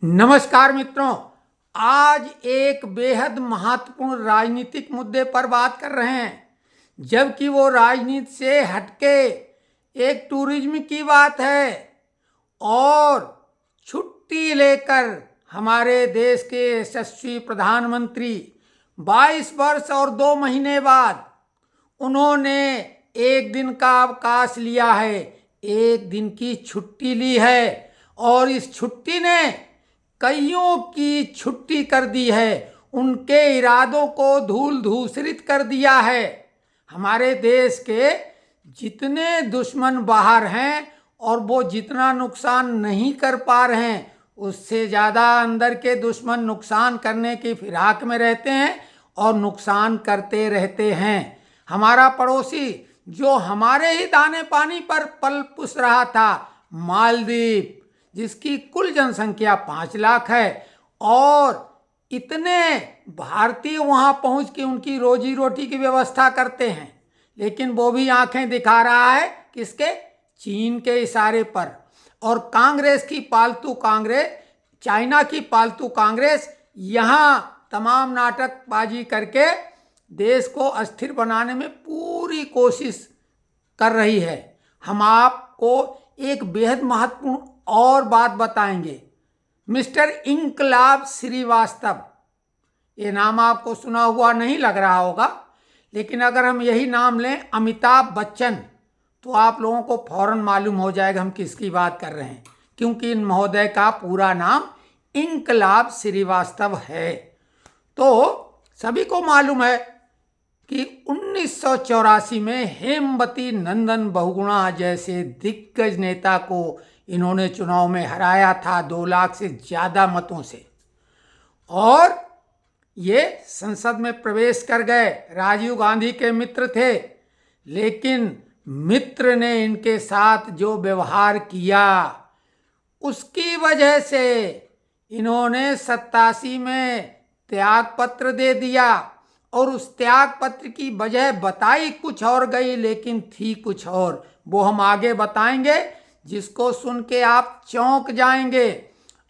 नमस्कार मित्रों, आज एक बेहद महत्वपूर्ण राजनीतिक मुद्दे पर बात कर रहे हैं, जबकि वो राजनीति से हटके एक टूरिज्म की बात है। और छुट्टी लेकर हमारे देश के यशस्वी प्रधानमंत्री 22 वर्ष और 2 महीने बाद उन्होंने एक दिन का अवकाश लिया है, एक दिन की छुट्टी ली है। और इस छुट्टी ने कईयों की छुट्टी कर दी है, उनके इरादों को धूल धूसरित कर दिया है। हमारे देश के जितने दुश्मन बाहर हैं और वो जितना नुकसान नहीं कर पा रहे हैं, उससे ज़्यादा अंदर के दुश्मन नुकसान करने की फिराक में रहते हैं और नुकसान करते रहते हैं। हमारा पड़ोसी जो हमारे ही दाने पानी पर पल पुस रहा था, मालदीव, जिसकी कुल जनसंख्या 5 लाख है और इतने भारतीय वहाँ पहुँच के उनकी रोजी रोटी की व्यवस्था करते हैं, लेकिन वो भी आंखें दिखा रहा है किसके? चीन के इशारे पर। और कांग्रेस की पालतू कांग्रेस, चाइना की पालतू कांग्रेस यहाँ तमाम नाटकबाजी करके देश को अस्थिर बनाने में पूरी कोशिश कर रही है। हम आपको एक बेहद महत्वपूर्ण और बात बताएंगे। मिस्टर इंकलाब श्रीवास्तव, ये नाम आपको सुना हुआ नहीं लग रहा होगा, लेकिन अगर हम यही नाम लें अमिताभ बच्चन, तो आप लोगों को फौरन मालूम हो जाएगा हम किसकी बात कर रहे हैं, क्योंकि इन महोदय का पूरा नाम इंकलाब श्रीवास्तव है। तो सभी को मालूम है कि 1984 में हेमवती नंदन बहुगुणा जैसे दिग्गज नेता को इन्होंने चुनाव में हराया था 2 लाख से ज़्यादा मतों से, और ये संसद में प्रवेश कर गए। राजीव गांधी के मित्र थे, लेकिन मित्र ने इनके साथ जो व्यवहार किया, उसकी वजह से इन्होंने 87 में त्याग पत्र दे दिया। और उस त्याग पत्र की वजह बताई कुछ और गई, लेकिन थी कुछ और। वो हम आगे बताएंगे, जिसको सुन के आप चौंक जाएंगे।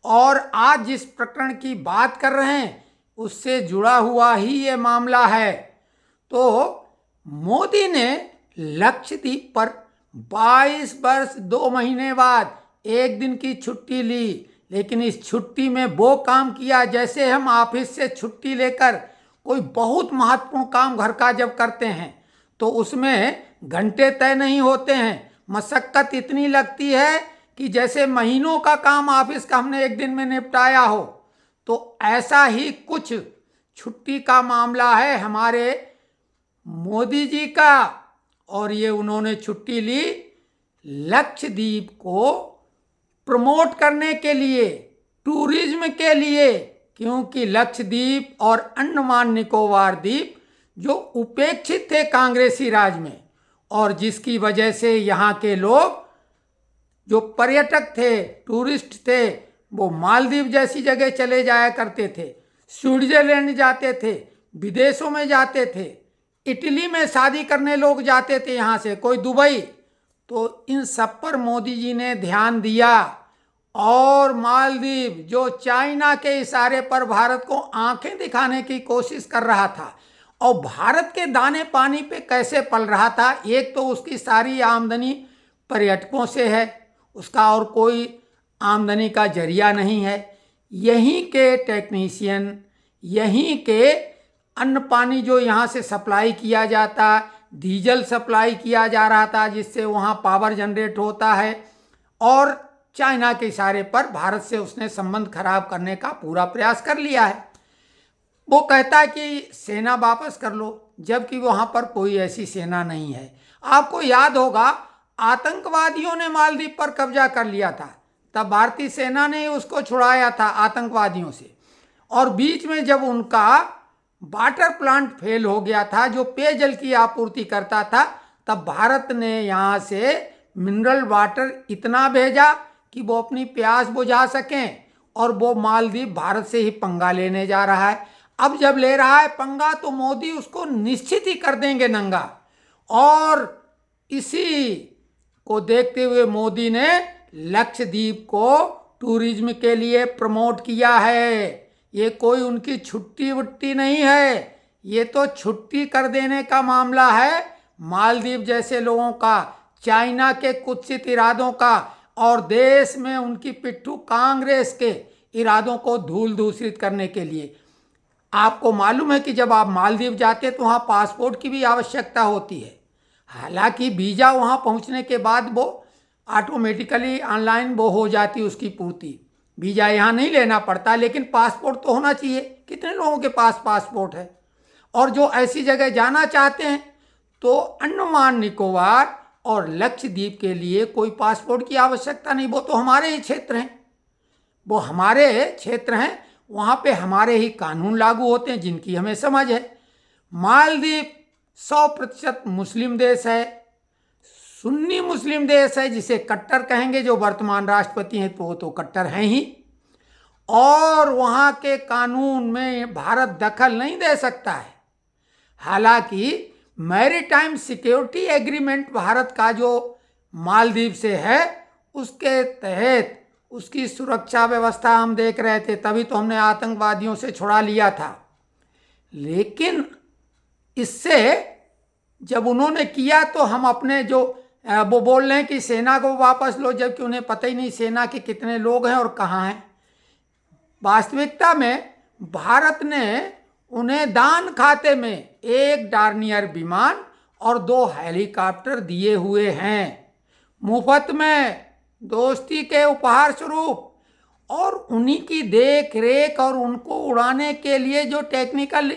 और आज जिस प्रकरण की बात कर रहे हैं उससे जुड़ा हुआ ही ये मामला है। तो मोदी ने लक्षद्वीप पर 22 वर्ष 2 महीने बाद एक दिन की छुट्टी ली, लेकिन इस छुट्टी में वो काम किया जैसे हम ऑफिस से छुट्टी लेकर कोई बहुत महत्वपूर्ण काम घर का जब करते हैं तो उसमें घंटे तय नहीं होते हैं, मशक्कत इतनी लगती है कि जैसे महीनों का काम ऑफिस का हमने एक दिन में निपटाया हो। तो ऐसा ही कुछ छुट्टी का मामला है हमारे मोदी जी का। और ये उन्होंने छुट्टी ली लक्षद्वीप को प्रमोट करने के लिए, टूरिज्म के लिए, क्योंकि लक्षद्वीप और अंडमान निकोबार द्वीप जो उपेक्षित थे कांग्रेसी राज में, और जिसकी वजह से यहाँ के लोग जो पर्यटक थे, टूरिस्ट थे, वो मालदीव जैसी जगह चले जाया करते थे, स्विट्जरलैंड जाते थे, विदेशों में जाते थे, इटली में शादी करने लोग जाते थे यहाँ से, कोई दुबई। तो इन सब पर मोदी जी ने ध्यान दिया। और मालदीव जो चाइना के इशारे पर भारत को आंखें दिखाने की कोशिश कर रहा था और भारत के दाने पानी पे कैसे पल रहा था, एक तो उसकी सारी आमदनी पर्यटकों से है, उसका और कोई आमदनी का जरिया नहीं है। यहीं के टेक्नीशियन, यहीं के अन्न पानी जो यहाँ से सप्लाई किया जाता, डीजल सप्लाई किया जा रहा था जिससे वहाँ पावर जनरेट होता है, और चाइना के इशारे पर भारत से उसने संबंध खराब करने का पूरा प्रयास कर लिया है। वो कहता है कि सेना वापस कर लो, जबकि वहाँ पर कोई ऐसी सेना नहीं है। आपको याद होगा आतंकवादियों ने मालदीव पर कब्जा कर लिया था, तब भारतीय सेना ने उसको छुड़ाया था आतंकवादियों से। और बीच में जब उनका वाटर प्लांट फेल हो गया था जो पेयजल की आपूर्ति करता था, तब भारत ने यहाँ से मिनरल वाटर इतना भेजा कि वो अपनी प्यास बुझा सकें। और वो मालदीव भारत से ही पंगा लेने जा रहा है। अब जब ले रहा है पंगा तो मोदी उसको निश्चित ही कर देंगे नंगा। और इसी को देखते हुए मोदी ने लक्षद्वीप को टूरिज्म के लिए प्रमोट किया है। ये कोई उनकी छुट्टी वुट्टी नहीं है, ये तो छुट्टी कर देने का मामला है मालदीव जैसे लोगों का, चाइना के कुत्सित इरादों का और देश में उनकी पिट्ठू कांग्रेस के इरादों को धूल दूषित करने के लिए। आपको मालूम है कि जब आप मालदीव जाते हैं तो वहाँ पासपोर्ट की भी आवश्यकता होती है। हालांकि वीज़ा वहाँ पहुँचने के बाद वो ऑटोमेटिकली ऑनलाइन वो हो जाती है उसकी पूर्ति, वीज़ा यहाँ नहीं लेना पड़ता, लेकिन पासपोर्ट तो होना चाहिए। कितने लोगों के पास पासपोर्ट है? और जो ऐसी जगह जाना चाहते हैं तो अंडमान निकोबार और लक्षद्वीप के लिए कोई पासपोर्ट की आवश्यकता नहीं, वो तो हमारे ही क्षेत्र हैं, वो हमारे क्षेत्र हैं, वहाँ पे हमारे ही कानून लागू होते हैं जिनकी हमें समझ है। मालदीव 100% मुस्लिम देश है, सुन्नी मुस्लिम देश है, जिसे कट्टर कहेंगे। जो वर्तमान राष्ट्रपति हैं तो वो तो कट्टर हैं ही, और वहाँ के कानून में भारत दखल नहीं दे सकता है। हालांकि मैरीटाइम सिक्योरिटी एग्रीमेंट भारत का जो मालदीव से है उसके तहत उसकी सुरक्षा व्यवस्था हम देख रहे थे, तभी तो हमने आतंकवादियों से छुड़ा लिया था। लेकिन इससे जब उन्होंने किया तो हम अपने जो वो बोल रहे हैं कि सेना को वापस लो, जबकि उन्हें पता ही नहीं सेना के कितने लोग हैं और कहाँ हैं। वास्तविकता में भारत ने उन्हें दान खाते में 1 डॉर्नियर विमान और 2 हेलीकॉप्टर दिए हुए हैं मुफ्त में, दोस्ती के उपहार स्वरूप, और उन्हीं की देख रेख और उनको उड़ाने के लिए जो टेक्निकल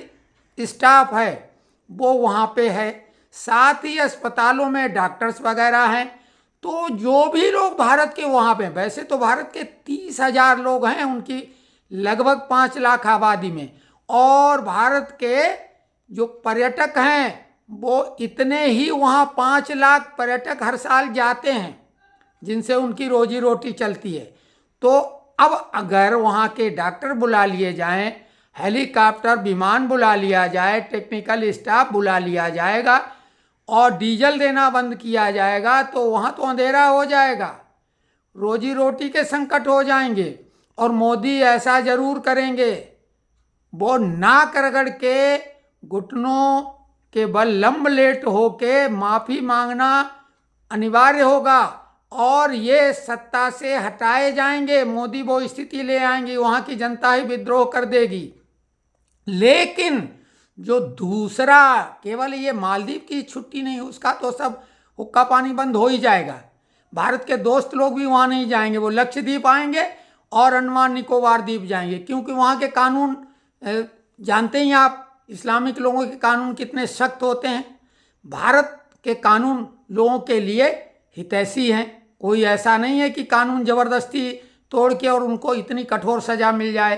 स्टाफ है वो वहाँ पे है। साथ ही अस्पतालों में डॉक्टर्स वगैरह हैं। तो जो भी लोग भारत के वहाँ पे, वैसे तो भारत के 30,000 लोग हैं उनकी लगभग 5 लाख आबादी में, और भारत के जो पर्यटक हैं वो इतने ही, वहाँ 5 लाख पर्यटक हर साल जाते हैं जिनसे उनकी रोजी रोटी चलती है। तो अब अगर वहाँ के डॉक्टर बुला लिए जाएं, हेलीकॉप्टर विमान बुला लिया जाए, टेक्निकल स्टाफ बुला लिया जाएगा और डीजल देना बंद किया जाएगा तो वहाँ तो अंधेरा हो जाएगा, रोजी रोटी के संकट हो जाएंगे। और मोदी ऐसा जरूर करेंगे, वो नाक रगड़ के घुटनों के बल लंब लेट होके माफ़ी मांगना अनिवार्य होगा और ये सत्ता से हटाए जाएंगे। मोदी वो स्थिति ले आएंगे, वहाँ की जनता ही विद्रोह कर देगी। लेकिन जो दूसरा, केवल ये मालदीव की छुट्टी नहीं, उसका तो सब हुक्का पानी बंद हो ही जाएगा। भारत के दोस्त लोग भी वहाँ नहीं जाएंगे, वो लक्षद्वीप आएंगे और अंडमान निकोबार द्वीप जाएंगे, क्योंकि वहाँ के कानून जानते ही आप, इस्लामिक लोगों के कानून कितने सख्त होते हैं। भारत के कानून लोगों के लिए हितैषी हैं, कोई ऐसा नहीं है कि कानून ज़बरदस्ती तोड़ के और उनको इतनी कठोर सज़ा मिल जाए।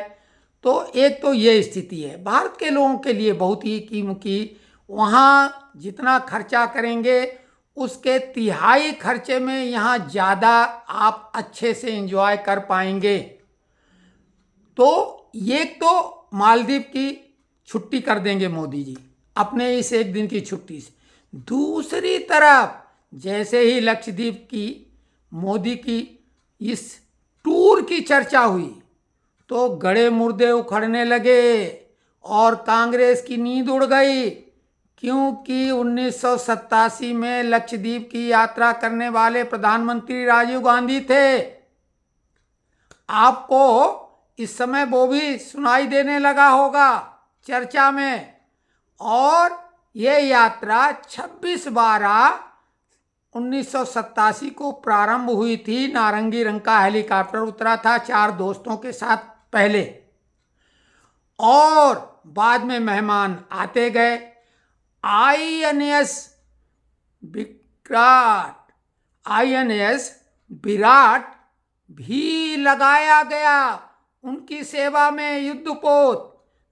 तो एक तो ये स्थिति है भारत के लोगों के लिए बहुत ही कीमती। वहाँ जितना खर्चा करेंगे उसके तिहाई खर्चे में यहाँ ज़्यादा आप अच्छे से एंजॉय कर पाएंगे। तो ये तो मालदीव की छुट्टी कर देंगे मोदी जी अपने इस 1 दिन की छुट्टी से। दूसरी तरफ जैसे ही लक्षद्वीप की मोदी की इस टूर की चर्चा हुई तो गड़े मुर्दे उखड़ने लगे और कांग्रेस की नींद उड़ गई, क्योंकि 1987 में लक्षद्वीप की यात्रा करने वाले प्रधानमंत्री राजीव गांधी थे। आपको इस समय वो भी सुनाई देने लगा होगा चर्चा में। और ये यात्रा 26/12/1987 को प्रारंभ हुई थी। नारंगी रंग का हेलीकॉप्टर उतरा था 4 दोस्तों के साथ पहले, और बाद में मेहमान आते गए। आईएनएस विराट भी लगाया गया उनकी सेवा में युद्धपोत।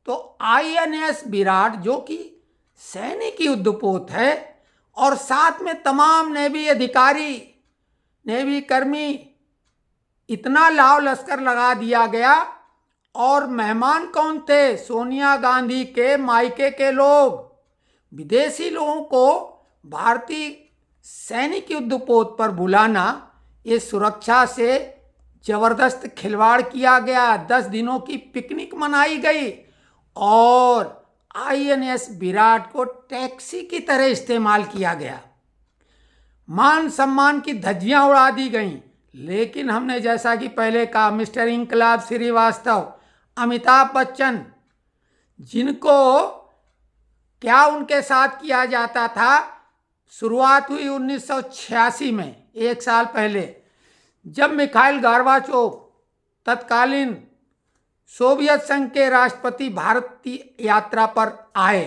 तो आईएनएस विराट जो कि सैनिक युद्धपोत है, और साथ में तमाम नेवी अधिकारी, नेवी कर्मी, इतना लाव लश्कर लगा दिया गया। और मेहमान कौन थे? सोनिया गांधी के मायके के लोग। विदेशी लोगों को भारतीय सैनिक युद्धपोत पर बुलाना ये सुरक्षा से जबरदस्त खिलवाड़ किया गया। 10 दिनों की पिकनिक मनाई गई और आईएनएस विराट को टैक्सी की तरह इस्तेमाल किया गया। मान सम्मान की धज्जियां उड़ा दी गईं। लेकिन हमने जैसा कि पहले कहा, मिस्टर इनकलाब श्रीवास्तव, अमिताभ बच्चन, जिनको क्या उनके साथ किया जाता था, शुरुआत हुई 1986 में, 1 साल पहले, जब मिखाइल गोर्बाचोव, तत्कालीन सोवियत संघ के राष्ट्रपति, भारत की यात्रा पर आए।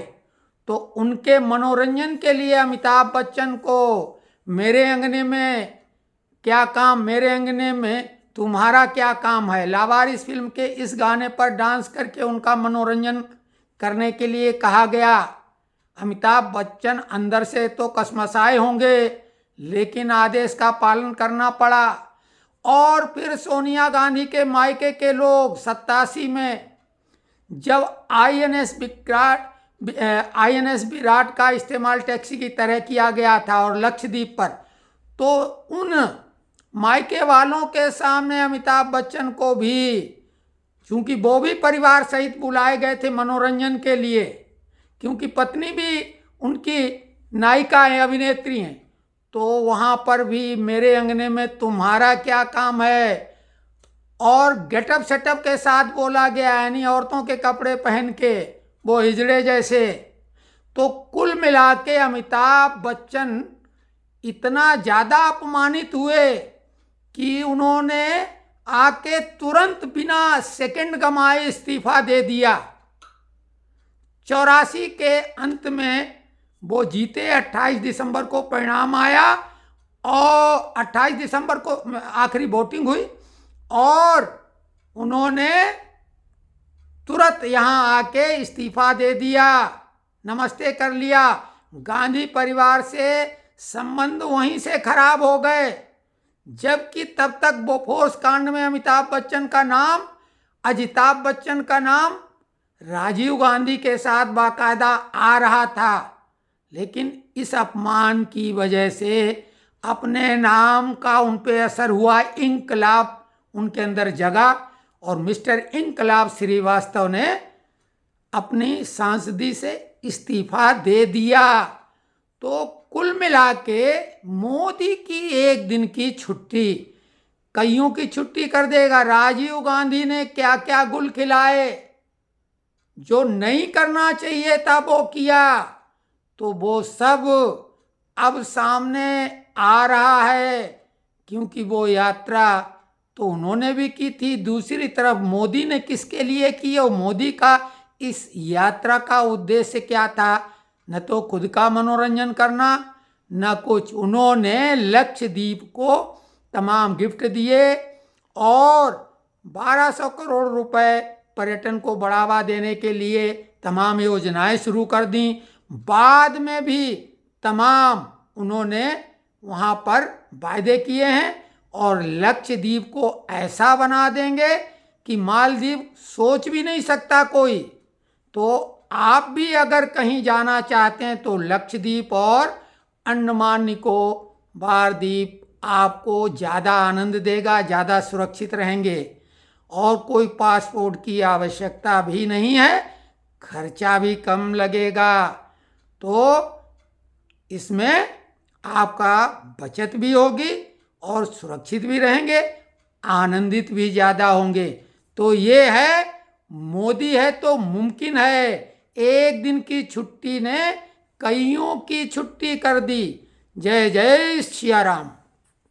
तो उनके मनोरंजन के लिए अमिताभ बच्चन को मेरे अंगने में क्या काम, मेरे अंगने में तुम्हारा क्या काम है, लावारिस फिल्म के इस गाने पर डांस करके उनका मनोरंजन करने के लिए कहा गया। अमिताभ बच्चन अंदर से तो कसमसाए होंगे, लेकिन आदेश का पालन करना पड़ा। और फिर सोनिया गांधी के मायके के लोग 87 में जब आईएनएस विराट का इस्तेमाल टैक्सी की तरह किया गया था और लक्षद्वीप पर, तो उन मायके वालों के सामने अमिताभ बच्चन को भी, चूंकि वो भी परिवार सहित बुलाए गए थे मनोरंजन के लिए, क्योंकि पत्नी भी उनकी नायिका है, अभिनेत्री हैं, तो वहाँ पर भी मेरे अंगने में तुम्हारा क्या काम है और गेटअप सेटअप के साथ बोला गया, यानी औरतों के कपड़े पहन के, वो हिजड़े जैसे। तो कुल मिला के अमिताभ बच्चन इतना ज़्यादा अपमानित हुए कि उन्होंने आके तुरंत बिना सेकंड गंवाए इस्तीफा दे दिया। 84 के अंत में वो जीते, 28 दिसंबर को परिणाम आया और 28 दिसंबर को आखिरी वोटिंग हुई और उन्होंने तुरंत यहाँ आके इस्तीफा दे दिया, नमस्ते कर लिया। गांधी परिवार से संबंध वहीं से खराब हो गए, जबकि तब तक बोफोर्स कांड में अमिताभ बच्चन का नाम, अजिताभ बच्चन का नाम राजीव गांधी के साथ बाकायदा आ रहा था। लेकिन इस अपमान की वजह से अपने नाम का उन पे असर हुआ, इनकलाब उनके अंदर जगा और मिस्टर इनकलाब श्रीवास्तव ने अपनी सांसदी से इस्तीफा दे दिया। तो कुल मिला के मोदी की एक दिन की छुट्टी कईयों की छुट्टी कर देगा। राजीव गांधी ने क्या क्या गुल खिलाए, जो नहीं करना चाहिए था वो किया, तो वो सब अब सामने आ रहा है, क्योंकि वो यात्रा तो उन्होंने भी की थी। दूसरी तरफ मोदी ने किसके लिए की और मोदी का इस यात्रा का उद्देश्य क्या था? न तो खुद का मनोरंजन करना, न कुछ। उन्होंने लक्षद्वीप को तमाम गिफ्ट दिए और 1200 करोड़ रुपए पर्यटन को बढ़ावा देने के लिए तमाम योजनाएं शुरू कर दी। बाद में भी तमाम उन्होंने वहाँ पर वायदे किए हैं और लक्षद्वीप को ऐसा बना देंगे कि मालदीव सोच भी नहीं सकता कोई। तो आप भी अगर कहीं जाना चाहते हैं तो लक्षद्वीप और अंडमान निकोबार द्वीप आपको ज़्यादा आनंद देगा, ज़्यादा सुरक्षित रहेंगे और कोई पासपोर्ट की आवश्यकता भी नहीं है, खर्चा भी कम लगेगा। तो इसमें आपका बचत भी होगी और सुरक्षित भी रहेंगे, आनंदित भी ज़्यादा होंगे। तो ये है, मोदी है तो मुमकिन है। एक दिन की छुट्टी ने कईयों की छुट्टी कर दी। जय जय सिया राम।